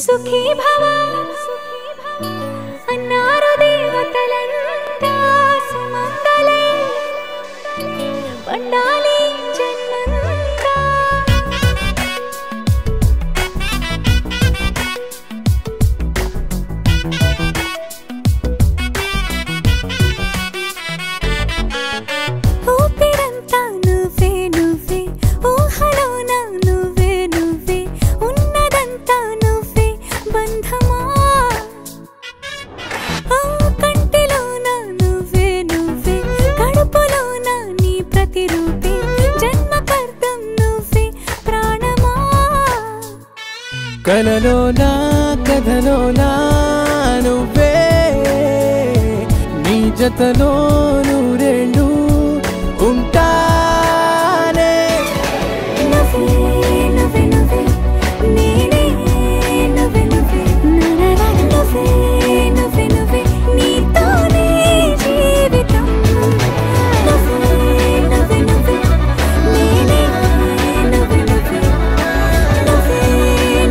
సుఖీ భవ అన్నారు దేవతలంతా సుమంగళే పండాలి జన్మంతా. ఊపిరంతా నువ్వే నువ్వే ఊహలోన నువ్వే నువ్వే ఉన్నదంతా నువ్వే బంధమా. కంటిలోన నువ్వే నువ్వే కడుపులోన నీ ప్రతిరూపే జన్మకర్తం నువ్వే ప్రాణమా. కలలోనా కథలోనా నువ్వే నీ జతలో నూరేళ్ళు ఉంటానే. నువ్వే నువ్వే నువ్వే నేనే నువ్వే నువ్వే నువ్వే నువ్వే నువ్వే నీతోనే జీవితం. నువ్వే నువ్వే నువ్వే నేనే నువ్వే నువ్వే నువ్వే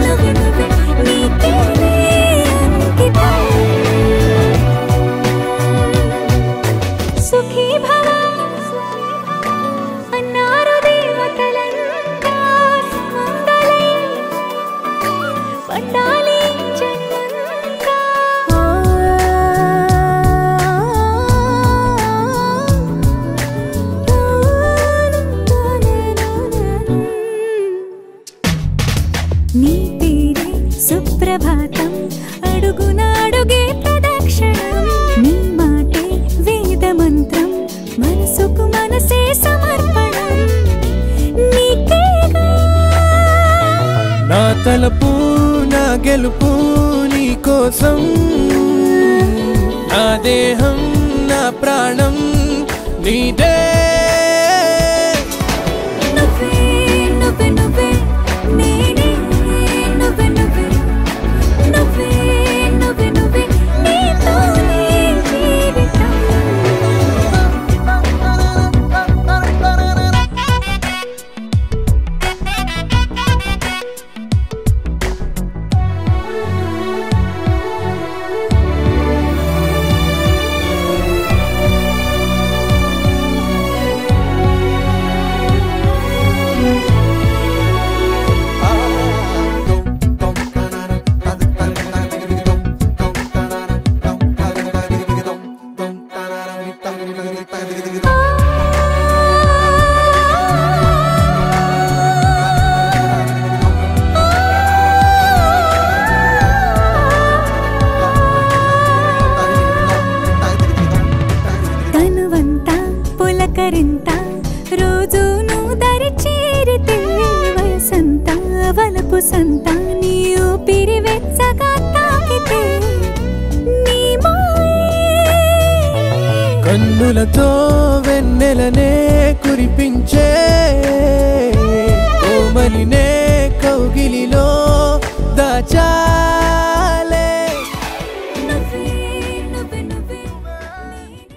నువ్వే నువ్వే నీకేనే అంకితం. సుఖీ భవ అన్నారు దేవతలంతా సుమంగళే పండాలి జన్మంతా. నీ పేరే సుప్రభాతం అడుగున అడుగే ప్రదక్షిణం. నీ మాటే వేద మంత్రం మనసుకు మనసే సమర్పణం. నీకేగా నా తలపు నా గెలుపు నీ కోసం, నా దేహం నా ప్రాణం నీదే. నువ్వే నువ్వే నువ్వే నేనే నువ్వే నువ్వే నువ్వే నువ్వే నువ్వే నీతోనే జీవితం. తనువంతా పులకరింత రోజు నువ్వు దరి చేరితే వయసంతా వలపు సంత నీ ఊపిరి వెచ్చగా తాకితే నీ మాయే కన్నులతో వెన్నెలనే కురిపించే కోమలినే కౌగిలిలో దాచాలే.